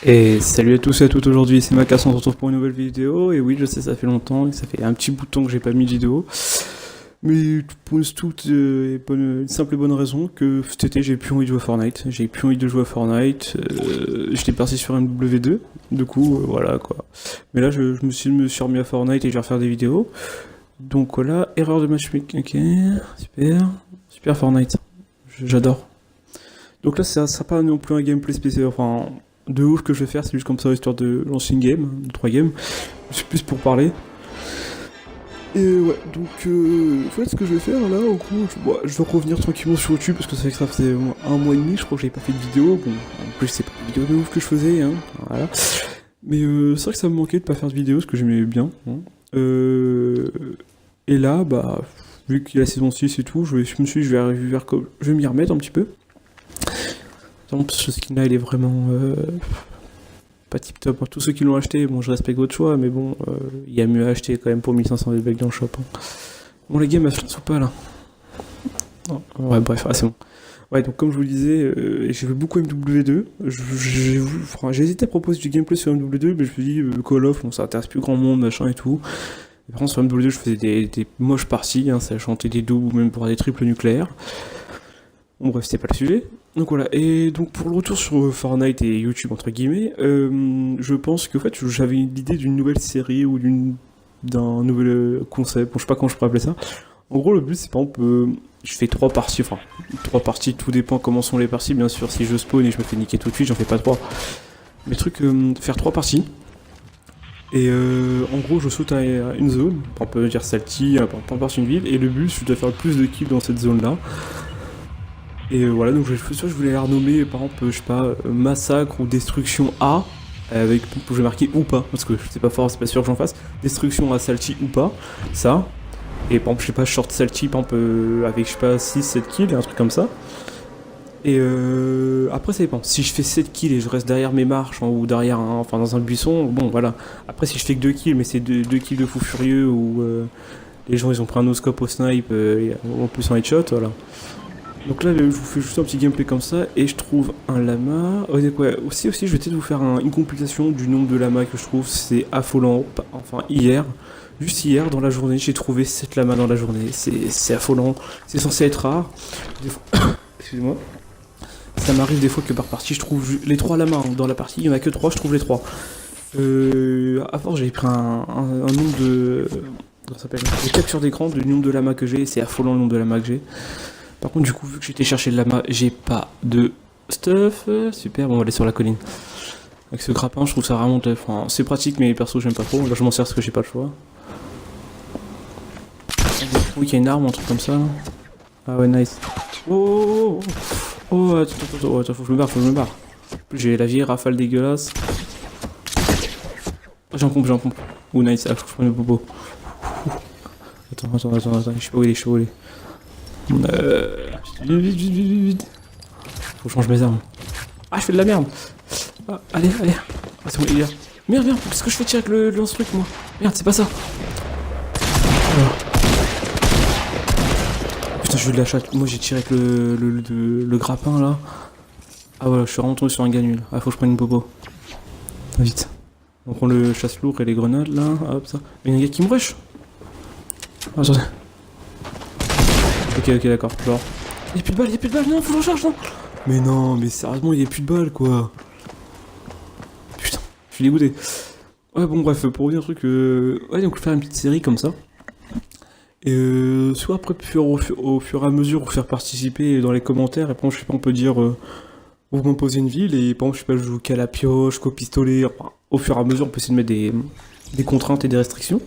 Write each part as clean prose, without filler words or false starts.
Et salut à tous et à toutes, aujourd'hui c'est Macasse, on se retrouve pour une nouvelle vidéo. Et oui, je sais, ça fait longtemps, ça fait un petit bout de temps que j'ai pas mis de vidéo. Mais pour toute une simple et bonne raison que cet été j'ai plus envie de jouer à Fortnite. J'ai plus envie de jouer à Fortnite, j'étais parti sur MW2, du coup voilà quoi. Mais là je me suis remis à Fortnite et je vais refaire des vidéos. Donc voilà, erreur de matchmaking, ok, super, super Fortnite, j'adore. Donc là ça sera pas non plus un gameplay spécial, enfin de ouf que je vais faire, c'est juste comme ça histoire de lancer une game, 3 games, c'est plus pour parler. Et ouais, donc en fait ce que je vais faire là, au coup, je vais revenir tranquillement sur YouTube parce que ça fait au moins un mois et demi, je crois que j'avais pas fait de vidéo, bon, en plus c'est pas une vidéo de ouf que je faisais, hein, voilà. Mais c'est vrai que ça me manquait de pas faire de vidéo, parce que j'aimais bien, hein. Et là, bah, vu qu'il y a la saison 6 et tout, je me suis dit, je vais m'y remettre un petit peu. Par exemple, ce skin là il est vraiment pas tip top. Tous ceux qui l'ont acheté, bon je respecte votre choix, mais bon, il y a mieux à acheter quand même pour 1500 VB dans le shop, hein. Bon les games elles se lancent ou pas là? Non. Ouais bref, c'est bon. Ouais, donc comme je vous le disais, j'ai vu beaucoup MW2. J'ai hésité à proposer du gameplay sur MW2, mais je me suis dit Call of, bon, ça intéresse plus grand monde, machin et tout. Et par contre sur MW2 je faisais des moches parties, hein, ça chantait des doubles ou même pour des triples nucléaires. Bon bref, c'était pas le sujet. Donc voilà, et donc pour le retour sur Fortnite et YouTube entre guillemets, je pense qu'en fait j'avais l'idée d'une nouvelle série ou d'un nouvel concept, bon, je sais pas comment je pourrais appeler ça. En gros le but c'est par exemple, je fais 3 parties, enfin 3 parties, tout dépend comment sont les parties bien sûr, si je spawn et je me fais niquer tout de suite j'en fais pas 3. Mais le truc, faire 3 parties, et en gros je saute à une zone, on peut dire Salty, peu importe une ville, et le but c'est de faire le plus de kills dans cette zone là. Et voilà, donc je voulais la renommer par exemple, je sais pas, Massacre ou Destruction A, avec, je vais marquer ou pas, parce que c'est pas fort, c'est pas sûr que j'en fasse, Destruction à Salty ou pas, ça, et par exemple, je sais pas, Short Salty, par exemple, avec, je sais pas, 6-7 kills, un truc comme ça. Et après ça dépend, si je fais 7 kills et je reste derrière mes marches, ou derrière, enfin dans un buisson, bon voilà. Après si je fais que 2 kills, mais c'est 2 kills de fou furieux, ou les gens ils ont pris un no-scope au snipe, en plus en headshot, voilà. Donc là, je vous fais juste un petit gameplay comme ça, et je trouve un lama. Oh, ouais, aussi, je vais peut-être vous faire une compilation du nombre de lamas que je trouve, c'est affolant. Enfin, juste hier, dans la journée, j'ai trouvé 7 lamas dans la journée. C'est affolant, c'est censé être rare. Des fois... Excusez-moi. Ça m'arrive des fois que par partie, je trouve les 3 lamas, hein. Dans la partie, il y en a que 3, je trouve les 3. À force, j'avais pris un nombre de... Comment ça s'appelle, de capture d'écran du nombre de lamas que j'ai, c'est affolant le nombre de lamas que j'ai. Par contre, du coup, vu que j'étais chercher le lama, j'ai pas de stuff. Super, bon, on va aller sur la colline. Avec ce grappin, je trouve ça vraiment... Enfin, c'est pratique, mais perso, j'aime pas trop. Là, je m'en sers parce que j'ai pas le choix. Oui, qu'il y a une arme, un truc comme ça. Ah ouais, nice. Oh, attends, faut que je me barre. J'ai la vieille rafale dégueulasse. Oh, j'en pompe. Oh, nice, faut que je prenne le bobo. Attends, je sais pas où il est, Vite. Faut que je change mes armes. Ah, je fais de la merde. Ah, allez. Ah, c'est bon, il est là. Merde, qu'est-ce que je fais tirer avec le lance-truc, moi? Merde, c'est pas ça. Alors. Putain, je veux de la chatte. Moi, j'ai tiré avec le grappin, là. Ah, voilà, je suis vraiment tombé sur un gars nul. Ah, faut que je prenne une bobo. Vite. On prend le chasse-lourd et les grenades, là. Hop, ça. Il y a un gars qui me rush. Ah, attendez. Ok, d'accord, genre. Y'a plus de balles, non, faut que je recharge, non. Mais sérieusement, y'a plus de balles, quoi. Putain, je suis dégoûté. Ouais, bon, bref, pour revenir au truc, ouais, donc faire une petite série comme ça. Et soit après, au fur et à mesure, vous faire participer dans les commentaires, et puis je sais pas, on peut dire, vous m'imposez une ville, et par exemple, je sais pas, je joue qu'à la pioche, qu'au pistolet, enfin, au fur et à mesure, on peut essayer de mettre des contraintes et des restrictions.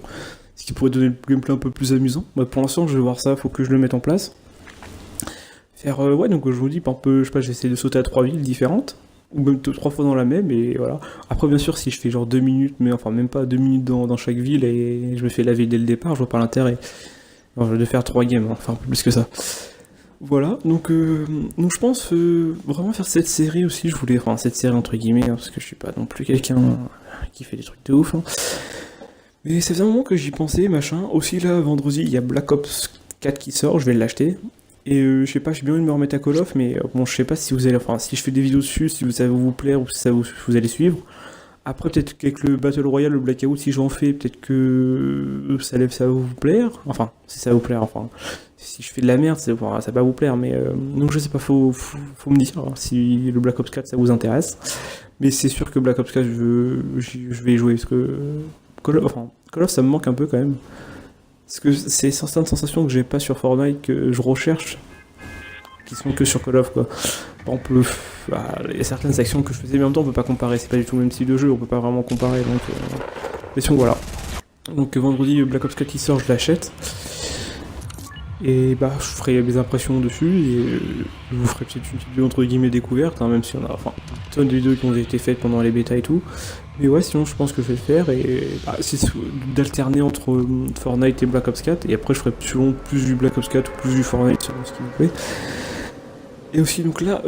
Ce qui pourrait donner le gameplay un peu plus amusant. Bah, pour l'instant, je vais voir ça, faut que je le mette en place. Faire, ouais, donc je vous dis, par exemple, je sais pas, j'essaie de sauter à 3 villes différentes, ou même 3 fois dans la même, et voilà. Après, bien sûr, si je fais genre 2 minutes, mais enfin, même pas 2 minutes dans chaque ville, et je me fais la ville dès le départ, je vois pas l'intérêt. Alors, je vais faire 3 games, hein, enfin, un peu plus que ça. Voilà, donc je pense vraiment faire cette série aussi, je voulais, enfin, cette série entre guillemets, hein, parce que je suis pas non plus quelqu'un qui fait des trucs de ouf, hein. Mais ça faisait un moment que j'y pensais, machin. Aussi là, vendredi, il y a Black Ops 4 qui sort, je vais l'acheter. Et je sais pas, j'ai bien envie de me remettre à Call of, mais bon, je sais pas si vous allez, enfin, si je fais des vidéos dessus, si ça va vous plaire ou si vous allez suivre. Après, peut-être qu'avec le Battle Royale, le Blackout, si j'en fais, peut-être que ça va vous plaire. Enfin, si ça va vous plaire, enfin, si je fais de la merde, enfin, ça va vous plaire, mais donc je sais pas, faut me dire hein, si le Black Ops 4 ça vous intéresse. Mais c'est sûr que Black Ops 4, je vais y jouer parce que Call of, ça me manque un peu quand même. Parce que c'est certaines sensations que j'ai pas sur Fortnite que je recherche, qui sont que sur Call of quoi. Par exemple, il y a certaines actions que je faisais, mais en même temps on peut pas comparer, c'est pas du tout le même style de jeu, on peut pas vraiment comparer, donc mais sinon voilà. Donc vendredi Black Ops 4 qui sort, je l'achète. Et bah je ferai mes impressions dessus et je vous ferai peut-être une petite vidéo entre guillemets découverte, hein, même si on a enfin une tonne de vidéos qui ont été faites pendant les bêtas et tout. Mais ouais, sinon je pense que je vais le faire et bah, c'est d'alterner entre Fortnite et Black Ops 4 et après je ferai selon plus du Black Ops 4 ou plus du Fortnite selon ce qui vous plaît. Et aussi donc là,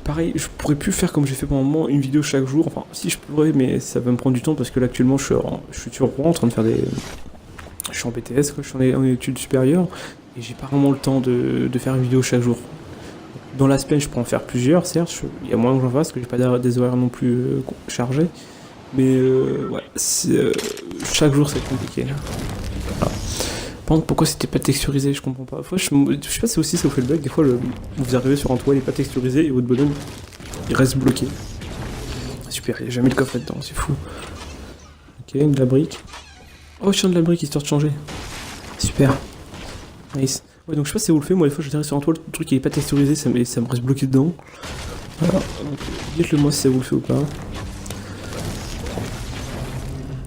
pareil, je pourrais plus faire comme j'ai fait pendant un moment, une vidéo chaque jour, enfin si je pourrais mais ça va me prendre du temps parce que là actuellement je suis sur Rouen en train de faire des... Je suis en BTS, quoi, je suis en études supérieures et j'ai pas vraiment le temps de faire une vidéo chaque jour. Dans la semaine je peux en faire plusieurs, certes, il y a moins que j'en fasse parce que j'ai pas des horaires non plus chargés. Mais ouais, chaque jour c'est compliqué. Voilà. Par contre, pourquoi c'était pas texturisé, je comprends pas. Fois, je sais pas si aussi ça vous fait le bug, des fois vous arrivez sur un toit, il est pas texturisé et votre bonhomme il reste bloqué. Super, il y a jamais le coffre là-dedans, c'est fou. Ok, de la brique. Oh, je tiens de la brique histoire de changer. Super. Nice. Ouais, donc je sais pas si vous le faites, moi des fois j'arrive sur un toit, le truc il est pas texturisé, ça me reste bloqué dedans. Voilà, donc dites-le moi si ça vous le fait ou pas.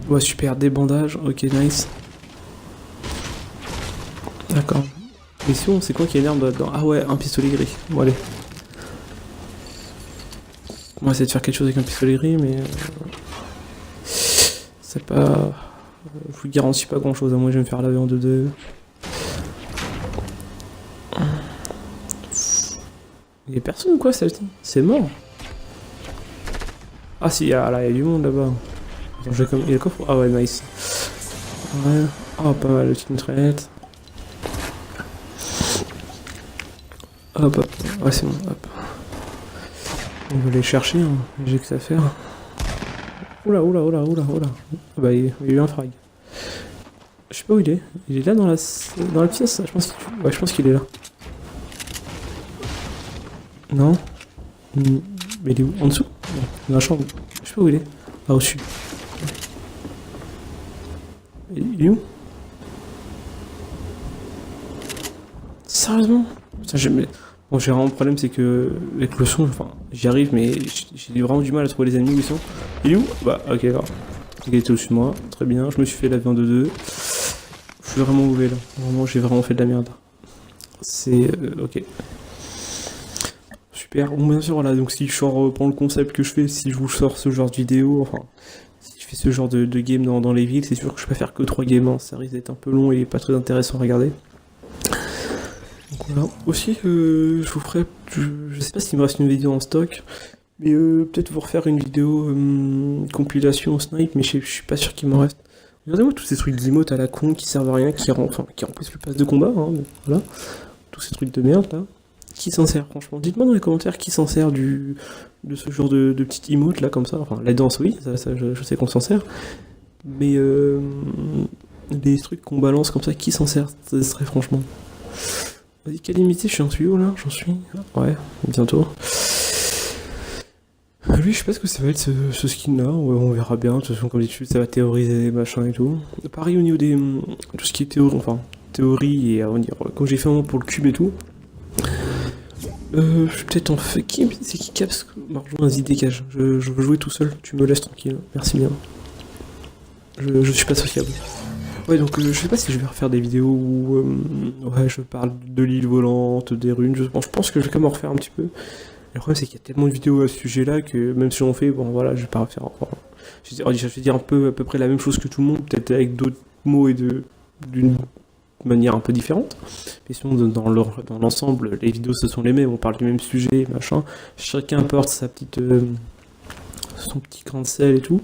Ouais, super, des bandages, ok, nice. D'accord. Mission, c'est quoi qui énerve là-dedans? Ah ouais, un pistolet gris. Bon, allez. On va essayer de faire quelque chose avec un pistolet gris, mais... c'est pas... je vous garantis pas grand-chose, à moi je vais me faire laver en 2-2. Il y a personne ou quoi, celle-ci? C'est mort. Ah si, là, il y a du monde là-bas. Il y a le coffre. Ah ouais, nice. Ouais. Oh, pas mal, le petite mitraillette. Hop, hop. Ouais, c'est bon, hop. On va aller chercher, hein. J'ai que ça à faire. Oula, oula, oula, oula, oula. Ah bah, il y a eu un frag. Je sais pas où il est. Il est là dans la pièce, je pense qu'il est là. Non. Mais il est où? En dessous? Dans la chambre. Je sais pas où il est. Ah, au-dessus. Il est où? Sérieusement? Putain, bon, j'ai vraiment un problème, c'est que avec le son, enfin, j'y arrive, mais j'ai vraiment du mal à trouver les ennemis où ils sont. Il est où? Bah, ok, d'accord. Il était au-dessus de moi, très bien. Je me suis fait la 22-2. Je suis vraiment mauvais là. Vraiment, j'ai vraiment fait de la merde. C'est ok. Super. Bon, bien sûr, voilà. Donc, si je reprends le concept que je fais, si je vous sors ce genre de vidéo, enfin, si je fais ce genre de game dans les villes, c'est sûr que je peux faire que 3 games. Hein. Ça risque d'être un peu long et pas très intéressant à regarder. Donc voilà. Aussi, je vous ferai. Je sais pas s'il me reste une vidéo en stock, mais peut-être vous refaire une vidéo compilation snipe, mais je suis pas sûr qu'il m'en reste. Regardez-moi tous ces trucs d'emotes à la con qui servent à rien, qui remplissent le pass de combat, hein, voilà. Tous ces trucs de merde là. Qui s'en sert, franchement? Dites-moi dans les commentaires qui s'en sert de ce genre de petite emote là comme ça. Enfin, la danse, oui, ça je sais qu'on s'en sert. Mais les trucs qu'on balance comme ça, qui s'en sert? Ça serait franchement. Vas-y, quelle limité, je suis en tuyau là? J'en suis. Ouais, bientôt. Lui, je sais pas ce que ça va être ce skin là, ouais, on verra bien. De toute façon, comme d'habitude, ça va théoriser machin et tout. Pareil au niveau des. Tout ce qui est théorie et on va dire, quand j'ai fait un moment pour le cube et tout. Je vais peut-être en fait. C'est qui Caps? Vas-y, dégage. Je veux jouer tout seul, tu me laisses tranquille. Merci bien. Je suis pas sociable. Ouais, donc je sais pas si je vais refaire des vidéos où ouais, je parle de l'île volante, des runes. Je pense que je vais quand même en refaire un petit peu. Le problème, c'est qu'il y a tellement de vidéos à ce sujet-là que même si j'en fais, bon voilà, je vais pas refaire. Enfin, je vais dire à peu près la même chose que tout le monde, peut-être avec d'autres mots et d'une manière un peu différente. Mais sinon, dans l'ensemble, les vidéos ce sont les mêmes, on parle du même sujet, machin. Chacun apporte son petit grain de sel et tout.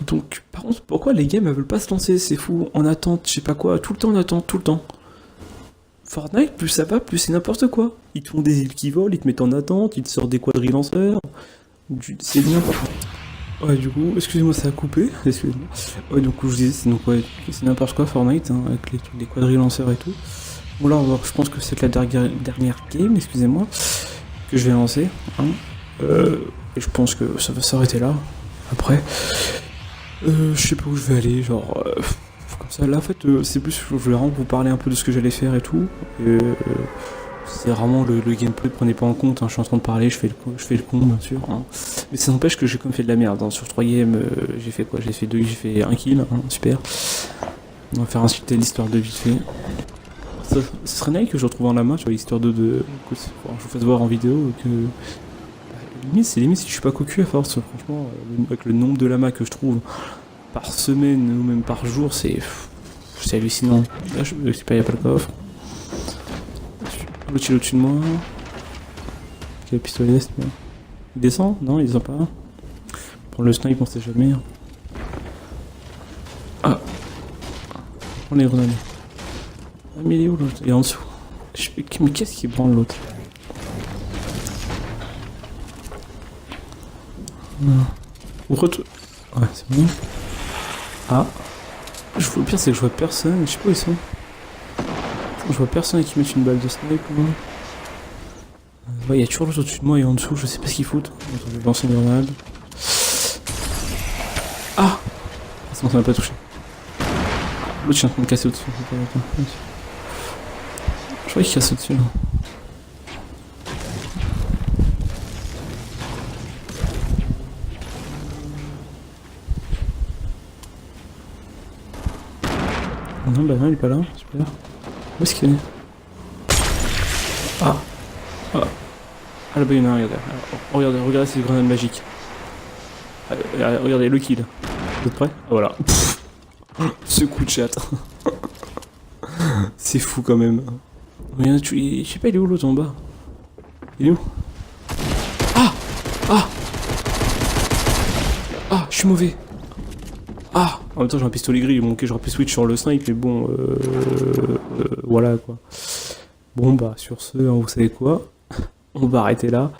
Donc, par contre, pourquoi les games elles veulent pas se lancer? C'est fou, en attente, je sais pas quoi, tout le temps en attente, tout le temps. Fortnite, plus ça va, plus c'est n'importe quoi. Ils te font des îles qui volent, ils te mettent en attente, ils te sortent des quadrilanceurs. C'est n'importe quoi. Ouais, du coup, excusez-moi, ça a coupé. Excusez-moi. Ouais, du coup, je disais, c'est donc, ouais, c'est n'importe quoi Fortnite, hein, avec les trucs des quadrilanceurs et tout. Bon, là, on va voir, je pense que c'est la dernière game, excusez-moi, que je vais lancer. Hein. Et je pense que ça va s'arrêter là. Après, je sais pas où je vais aller, genre. Comme ça, là, en fait, c'est plus, je voulais vraiment vous parler un peu de ce que j'allais faire et tout. C'est vraiment le gameplay, prenez pas en compte, hein, je suis en train de parler, je fais le con bien sûr. Hein. Mais ça n'empêche que j'ai quand même fait de la merde. Hein. Sur 3 games, j'ai fait quoi? J'ai fait un kill, hein, super. On va faire insulter l'histoire de vite fait. Ce serait nice que je retrouve en la main, tu vois, l'histoire que je vous fasse voir en vidéo que. Limite si je suis pas cocu à force, franchement, avec le nombre de lamas que je trouve par semaine ou même par jour, c'est hallucinant. Là, je sais pas, y'a pas le coffre. L'autre il est au-dessus de moi. Quel pistolet c'est bien. Il descend? Non, il descend pas. Pour le snipe, on sait jamais. Ah! On les grenades. Ah, mais il est où l'autre? Il est en dessous. Mais qu'est-ce qui branle l'autre? Retour. Ouais, c'est bon. Ah. Le pire, c'est que je vois personne. Je sais pas où ils sont. Je vois personne qui mette une balle de snipe ou quoi. Ouais, il y a toujours l'autre au-dessus de moi et en dessous, je sais pas ce qu'ils foutent. Attends, je vais lancer une grenade. Ah! C'est bon, ça m'a pas touché. L'autre, je suis en train de casser au-dessus. Je crois qu'il casse au-dessus là. Non, bah non, il est pas là, super. Où est-ce qu'il est? Ah! Ah! Ah là-bas, il y en a un, regardez. Oh, regardez ces grenades magiques. Regardez le kill. Vous êtes prêts? Ah, voilà. Ce coup de chat. C'est fou quand même. Je sais pas, il est où l'autre en bas? Il est où? Ah! Ah! Ah! Je suis mauvais! Ah! En même temps, j'ai un pistolet gris, bon, ok, j'aurais pu switch sur le snipe, mais bon, voilà quoi. Bon, bah, sur ce, hein, vous savez quoi? On va arrêter là.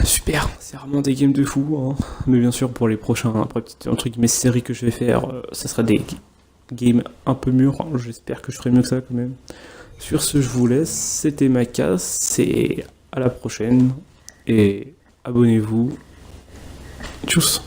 Super, c'est vraiment des games de fou, hein. Mais bien sûr, pour les prochains, après, entre guillemets, séries que je vais faire, ça sera des games un peu mûrs. Hein. J'espère que je ferai mieux que ça quand même. Sur ce, je vous laisse. C'était ma casse. Et à la prochaine. Et abonnez-vous. Tchuss.